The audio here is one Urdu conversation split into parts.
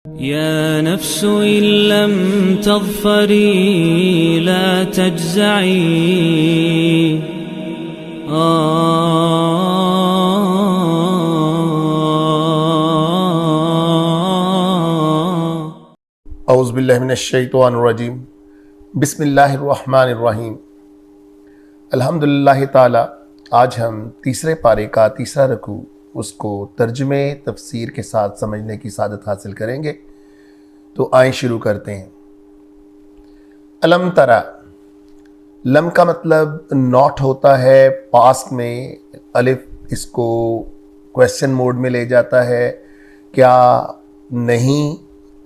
يا نفس إن لم تظفري لا تجزعي اعوذ باللہ من الشیطان الرجیم بسم اللہ الرحمن الرحیم الحمدللہ تعالی۔ آج ہم تیسرے پارے کا تیسرا رکوع اس کو ترجمے تفسیر کے ساتھ سمجھنے کی سعادت حاصل کریں گے، تو آئیں شروع کرتے ہیں۔ علم ترا، لم کا مطلب ناٹ ہوتا ہے، پاسٹ میں الف اس کو کویسچن موڈ میں لے جاتا ہے، کیا نہیں۔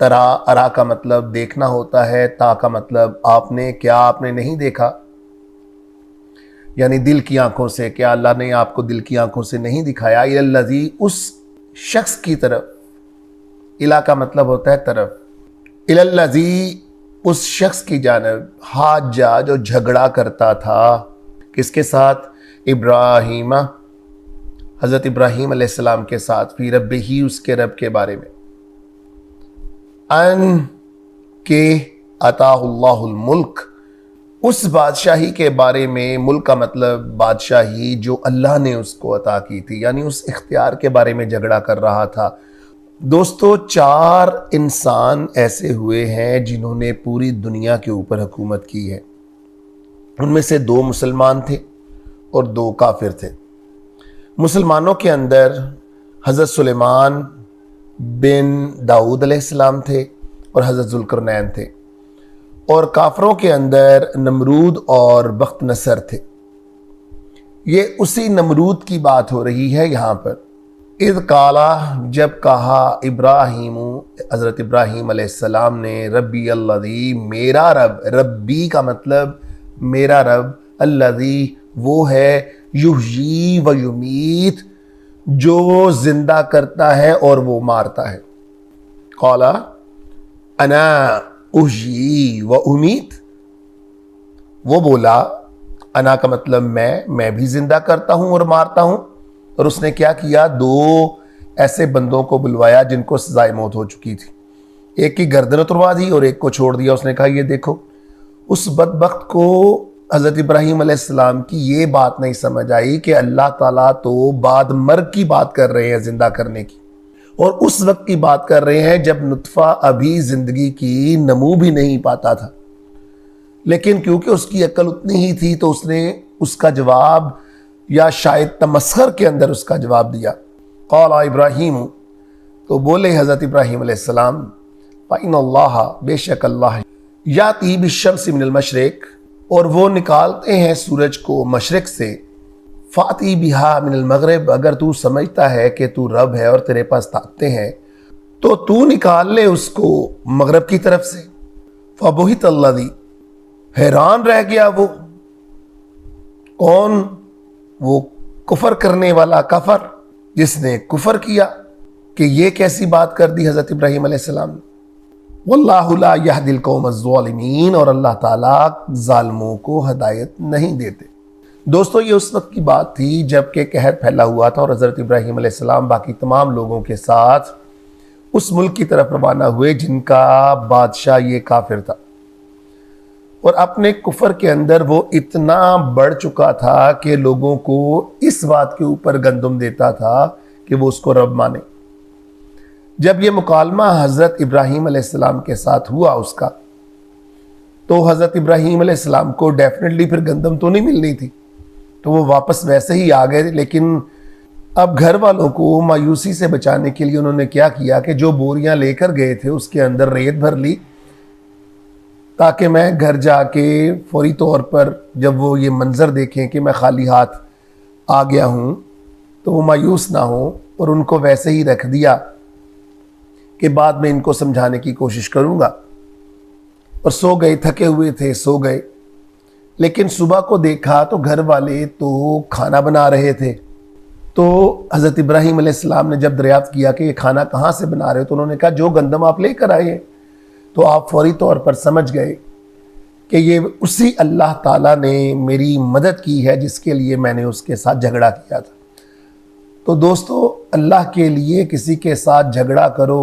ترا، ارا کا مطلب دیکھنا ہوتا ہے، تا کا مطلب آپ نے، کیا آپ نے نہیں دیکھا، یعنی دل کی آنکھوں سے، کیا اللہ نے آپ کو دل کی آنکھوں سے نہیں دکھایا۔ الذی، اس شخص کی طرف، الا کا مطلب ہوتا ہے طرف، الذی اس شخص کی جانب، حاجہ جو جھگڑا کرتا تھا، کس کے ساتھ؟ ابراہیم، حضرت ابراہیم علیہ السلام کے ساتھ، فی ربہ، اس کے رب کے بارے میں، ان کے عطا اللہ الملک، اس بادشاہی کے بارے میں، ملک کا مطلب بادشاہی جو اللہ نے اس کو عطا کی تھی، یعنی اس اختیار کے بارے میں جھگڑا کر رہا تھا۔ دوستو، 4 انسان ایسے ہوئے ہیں جنہوں نے پوری دنیا کے اوپر حکومت کی ہے۔ ان میں سے 2 مسلمان تھے اور 2 کافر تھے۔ مسلمانوں کے اندر حضرت سلیمان بن داؤد علیہ السلام تھے اور حضرت ذوالقرنین تھے، اور کافروں کے اندر نمرود اور بخت نصر تھے۔ یہ اسی نمرود کی بات ہو رہی ہے یہاں پر۔ اذ قالا، جب کہا، ابراہیم، حضرت ابراہیم علیہ السلام نے، ربی الذی، میرا رب، ربی کا مطلب میرا رب، الذی وہ ہے، یحیی و یمیت، جو زندہ کرتا ہے اور وہ مارتا ہے۔ قالا انا احیی و امیت، وہ بولا، انا کا مطلب میں بھی زندہ کرتا ہوں اور مارتا ہوں۔ اور اس نے کیا کیا؟ 2 ایسے بندوں کو بلوایا جن کو سزائے موت ہو چکی تھی، ایک کی گردن اتروا دی اور ایک کو چھوڑ دیا۔ اس نے کہا، یہ دیکھو، اس بدبخت کو حضرت ابراہیم علیہ السلام کی یہ بات نہیں سمجھ آئی کہ اللہ تعالیٰ تو بعد مرگ کی بات کر رہے ہیں، زندہ کرنے کی، اور اس وقت کی بات کر رہے ہیں جب نطفہ ابھی زندگی کی نمو بھی نہیں پاتا تھا۔ لیکن کیونکہ اس کی عقل اتنی ہی تھی تو اس نے اس کا جواب، یا شاید تمسخر کے اندر اس کا جواب دیا۔ قال ابراہیم، تو بولے حضرت ابراہیم علیہ السلام، فإن اللہ، بے شک اللہ، یاتی بالشمس من المشرق، اور وہ نکالتے ہیں سورج کو مشرق سے، فاتی بہا من المغرب، اگر تو سمجھتا ہے کہ تو رب ہے اور تیرے پاس طاقتیں ہیں تو تو نکال لے اس کو مغرب کی طرف سے۔ فبہت الذی، حیران رہ گیا وہ، کون؟ وہ کفر کرنے والا کافر، جس نے کفر کیا، کہ یہ کیسی بات کر دی حضرت ابراہیم علیہ السلام نے۔ واللہ لا یہدی القوم الظالمین، اور اللہ تعالیٰ ظالموں کو ہدایت نہیں دیتے۔ دوستو، یہ اس وقت کی بات تھی جب کہ قحط پھیلا ہوا تھا، اور حضرت ابراہیم علیہ السلام باقی تمام لوگوں کے ساتھ اس ملک کی طرف روانہ ہوئے جن کا بادشاہ یہ کافر تھا، اور اپنے کفر کے اندر وہ اتنا بڑھ چکا تھا کہ لوگوں کو اس بات کے اوپر گندم دیتا تھا کہ وہ اس کو رب مانے۔ جب یہ مکالمہ حضرت ابراہیم علیہ السلام کے ساتھ ہوا اس کا، تو حضرت ابراہیم علیہ السلام کو ڈیفینیٹلی پھر گندم تو نہیں ملنی تھی، تو وہ واپس ویسے ہی آ گئے۔ لیکن اب گھر والوں کو مایوسی سے بچانے کے لیے انہوں نے کیا کیا کہ جو بوریاں لے کر گئے تھے اس کے اندر ریت بھر لی، تاکہ میں گھر جا کے فوری طور پر جب وہ یہ منظر دیکھیں کہ میں خالی ہاتھ آ گیا ہوں تو وہ مایوس نہ ہوں، اور ان کو ویسے ہی رکھ دیا کہ بعد میں ان کو سمجھانے کی کوشش کروں گا۔ اور سو گئے، تھکے ہوئے تھے، سو گئے۔ لیکن صبح کو دیکھا تو گھر والے تو کھانا بنا رہے تھے، تو حضرت ابراہیم علیہ السلام نے جب دریافت کیا کہ یہ کھانا کہاں سے بنا رہے ہو، تو انہوں نے کہا، جو گندم آپ لے کر آئے ہیں۔ تو آپ فوری طور پر سمجھ گئے کہ یہ اسی اللہ تعالیٰ نے میری مدد کی ہے جس کے لیے میں نے اس کے ساتھ جھگڑا کیا تھا۔ تو دوستو، اللہ کے لیے کسی کے ساتھ جھگڑا کرو،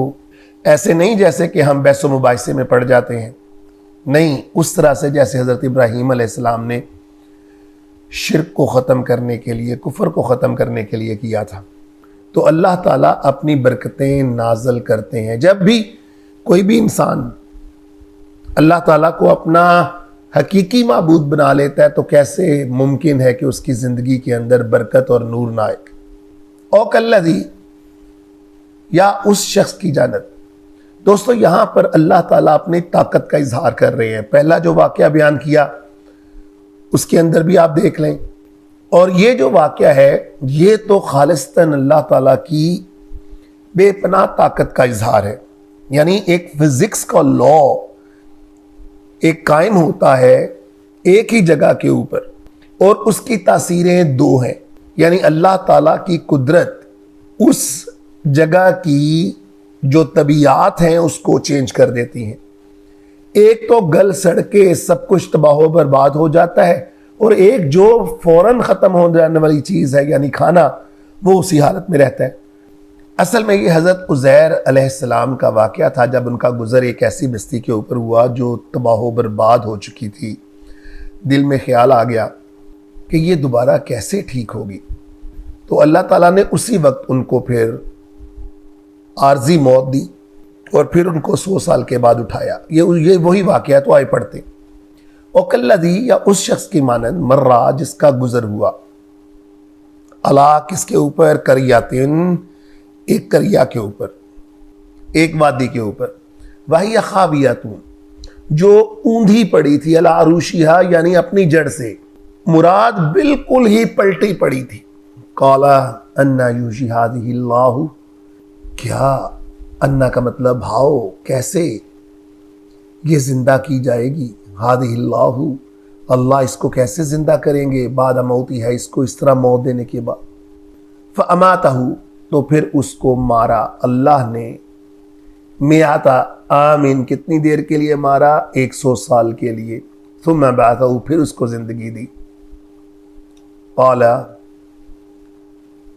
ایسے نہیں جیسے کہ ہم بحث و مباحثے میں پڑ جاتے ہیں، نہیں، اس طرح سے جیسے حضرت ابراہیم علیہ السلام نے شرک کو ختم کرنے کے لیے، کفر کو ختم کرنے کے لیے کیا تھا۔ تو اللہ تعالیٰ اپنی برکتیں نازل کرتے ہیں۔ جب بھی کوئی بھی انسان اللہ تعالیٰ کو اپنا حقیقی معبود بنا لیتا ہے تو کیسے ممکن ہے کہ اس کی زندگی کے اندر برکت اور نور نہ آئے؟ او کلذی، یا اس شخص کی جانب۔ دوستو یہاں پر اللہ تعالیٰ اپنی طاقت کا اظہار کر رہے ہیں۔ پہلا جو واقعہ بیان کیا اس کے اندر بھی آپ دیکھ لیں، اور یہ جو واقعہ ہے یہ تو خالصتاً اللہ تعالیٰ کی بے پناہ طاقت کا اظہار ہے۔ یعنی ایک فزکس کا لا ایک قائم ہوتا ہے ایک ہی جگہ کے اوپر، اور اس کی تاثیریں دو ہیں۔ یعنی اللہ تعالیٰ کی قدرت اس جگہ کی جو طبیعات ہیں اس کو چینج کر دیتی ہیں۔ ایک تو گل سڑ کے سب کچھ تباہ و برباد ہو جاتا ہے، اور ایک جو فوراً ختم ہو جانے والی چیز ہے یعنی کھانا، وہ اسی حالت میں رہتا ہے۔ اصل میں یہ حضرت عزیر علیہ السلام کا واقعہ تھا، جب ان کا گزر ایک ایسی بستی کے اوپر ہوا جو تباہ و برباد ہو چکی تھی۔ دل میں خیال آ گیا کہ یہ دوبارہ کیسے ٹھیک ہوگی، تو اللہ تعالیٰ نے اسی وقت ان کو پھر عارضی موت دی، اور پھر ان کو 100 سال کے بعد اٹھایا۔ یہ وہی واقعہ تو آئے پڑھتے۔ اور کلذی، یا اس شخص کی مانند، مرہ جس کا گزر ہوا، علا کس کے اوپر، قریاتن، ایک قریہ کے اوپر، ایک وادی کے اوپر، وہی خاویۃ، جو اوندھی پڑی تھی، علی عروشہا، یعنی اپنی جڑ سے، مراد بالکل ہی پلٹی پڑی تھی۔ قال انا یحیی ہذہ اللہ، کیا، انا کا مطلب ہاؤ، کیسے یہ زندہ کی جائے گی، ہذہ اللہ، اللہ اس کو کیسے زندہ کریں گے، بعد موتی ہے، اس کو اس طرح موت دینے کے بعد۔ فاماتہ، تو پھر اس کو مارا اللہ نے، میعۃ عام، کتنی دیر کے لیے مارا، 100 سال کے لیے۔ ثم بعثہ، پھر اس کو زندگی دی۔ قال،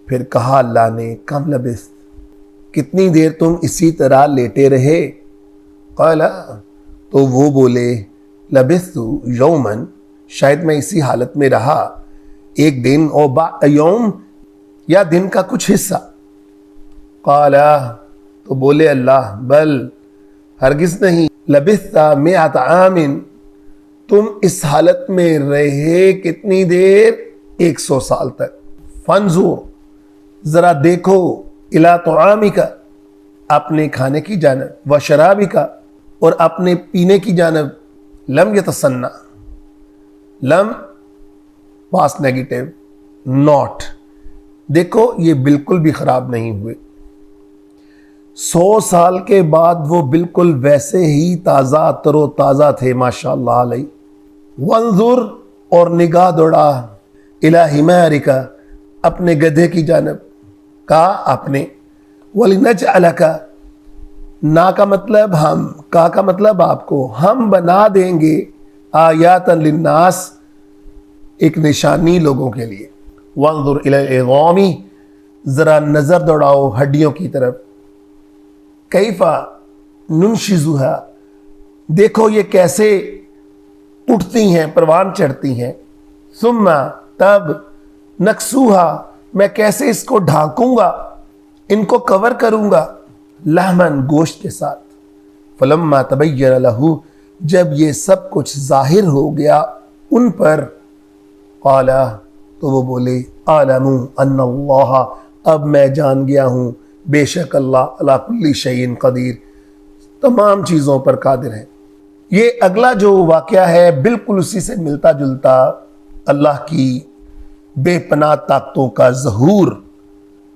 پھر کہا اللہ نے، کم لبثت، کتنی دیر تم اسی طرح لیٹے رہے؟ قال، تو وہ بولے، لبثت یوما، شاید میں اسی حالت میں رہا ایک دن، او بعض یوم، یا دن کا کچھ حصہ۔ قال، تو بولے اللہ، بل، ہرگز نہیں، لبثت مئۃ عام، تم اس حالت میں رہے کتنی دیر، 100 سال تک۔ فانظر، ذرا دیکھو، الی طعامک، اپنے کھانے کی جانب، و شرابک، اور اپنے پینے کی جانب، لم یتصنع، لم پاسٹ نیگیٹو، ناٹ، دیکھو یہ بالکل بھی خراب نہیں ہوئے۔ 100 سال کے بعد وہ بالکل ویسے ہی تازہ تر و تازہ تھے، ماشاءاللہ علیہ۔ وانظر، اور نگاہ دوڑا، الی حمارک، اپنے گدھے کی جانب، کا اپنے، ولنجعلک، نا کا مطلب ہم، کا کا مطلب آپ کو، ہم بنا دیں گے، آیات للناس، ایک نشانی لوگوں کے لیے۔ وانظر الی العظام، ذرا نظر دوڑاؤ ہڈیوں کی طرف، کیف ننشزھا، دیکھو یہ کیسے اٹھتی ہیں، پروان چڑھتی ہیں۔ ثم، تب، نکسوہا، میں کیسے اس کو ڈھانکوں گا، ان کو کور کروں گا، لحمن، گوشت کے ساتھ۔ فلما تبین لہ، جب یہ سب کچھ ظاہر ہو گیا ان پر، قال، تو وہ بولے، اعلم ان اللہ، اب میں جان گیا ہوں، بے شک اللہ علی کل شیء قدیر، تمام چیزوں پر قادر ہے۔ یہ اگلا جو واقعہ ہے بالکل اسی سے ملتا جلتا، اللہ کی بے پناہ طاقتوں کا ظہور،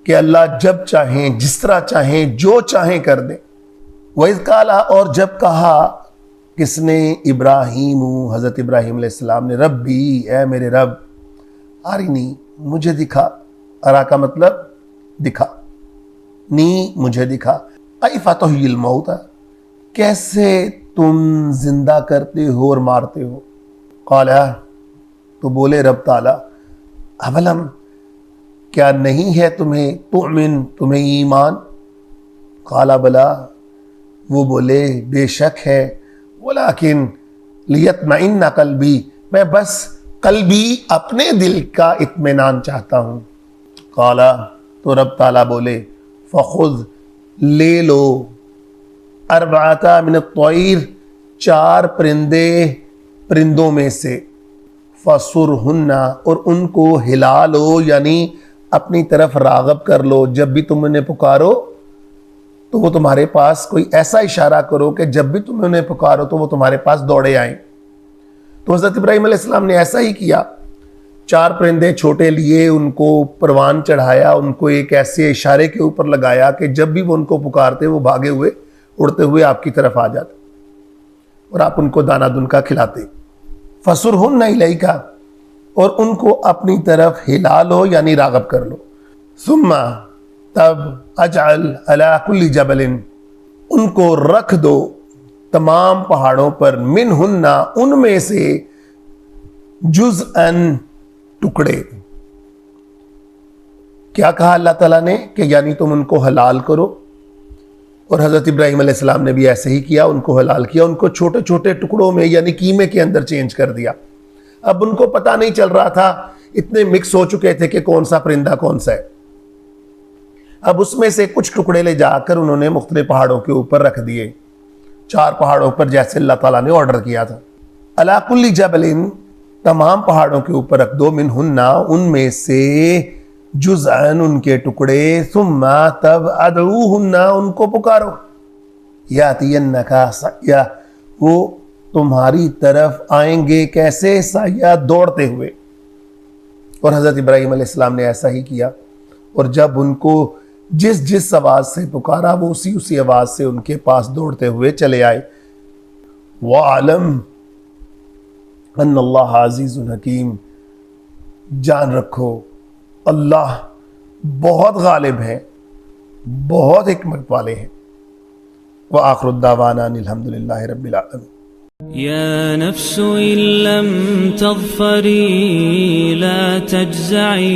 کہ اللہ جب چاہیں، جس طرح چاہیں، جو چاہیں کر دیں۔ وَإِذْ قَالَ، اور جب کہا کس نے، ابراہیم، حضرت ابراہیم علیہ السلام نے، ربی، اے میرے رب، آرینی، مجھے دکھا، ارا کا مطلب دکھا، نی، مجھے دکھا، کیف تحیی الموت، کیسے تم زندہ کرتے ہو اور مارتے ہو۔ قال، تو بولے رب تعالی، اولم، کیا نہیں ہے تمہیں، تؤمن، تمہیں ایمان؟ قال بلا، وہ بولے بے شک ہے، ولیکن لیطمئن قلبی، میں بس قلبی اپنے دل کا اطمینان چاہتا ہوں۔ قال، تو رب تعالیٰ بولے فخذ، لے لو، اربعۃ من الطیر، 4 پرندوں میں سے، فصرہن، اور ان کو ہلا لو، یعنی اپنی طرف راغب کر لو، جب بھی تم انہیں پکارو تو وہ تمہارے پاس کوئی ایسا اشارہ کرو کہ جب بھی تم انہیں پکارو تو وہ تمہارے پاس دوڑے آئیں۔ تو حضرت ابراہیم علیہ السلام نے ایسا ہی کیا، 4 پرندے چھوٹے لیے، ان کو پروان چڑھایا، ان کو ایک ایسے اشارے کے اوپر لگایا کہ جب بھی وہ ان کو پکارتے وہ بھاگے ہوئے اڑتے ہوئے آپ کی طرف آ جاتے اور آپ ان کو دانہ دن کا کھلاتے۔ فَصُرْهُنَّ إِلَيْكَ، اور ان کو اپنی طرف ہلا لو یعنی راغب کر لو۔ ثُمَّ، تب، اجعل علی کل جبل، ان کو رکھ دو تمام پہاڑوں پر، منہن، ان میں سے، جزءاً، ٹکڑے۔ کیا کہا اللہ تعالیٰ نے کہ یعنی تم ان کو حلال کرو، اور حضرت ابراہیم علیہ السلام نے بھی ایسے ہی کیا، ان کو حلال کیا، ان کو چھوٹے چھوٹے ٹکڑوں میں یعنی قیمے کے اندر چینج کر دیا۔ اب ان کو پتہ نہیں چل رہا تھا، اتنے مکس ہو چکے تھے کہ کون سا پرندہ کون سا ہے۔ اب اس میں سے کچھ ٹکڑے لے جا کر انہوں نے مختلف پہاڑوں کے اوپر رکھ دیے، 4 پہاڑوں پر جیسے اللہ تعالیٰ نے آرڈر کیا تھا۔ علی کل جبل، تمام پہاڑوں کے اوپر رکھ دو، منہن، ان میں سے، جزءاً، ان کے ٹکڑے، ثم، تب، ادعوہن، ان کو پکارو، یاتینک سعیا، وہ تمہاری طرف آئیں گے کیسے؟ سعیا، دوڑتے ہوئے۔ اور حضرت ابراہیم علیہ السلام نے ایسا ہی کیا، اور جب ان کو جس آواز سے پکارا وہ اسی آواز سے ان کے پاس دوڑتے ہوئے چلے آئے۔ وَعَلَمْ ان اللہ عزیز حکیم، جان رکھو اللہ بہت غالب ہیں، بہت حکمت والے ہیں۔ وآخر الدعوانا ان الحمد للہ رب العالمین۔ يا نفس إن لم تظفري لا تجزعي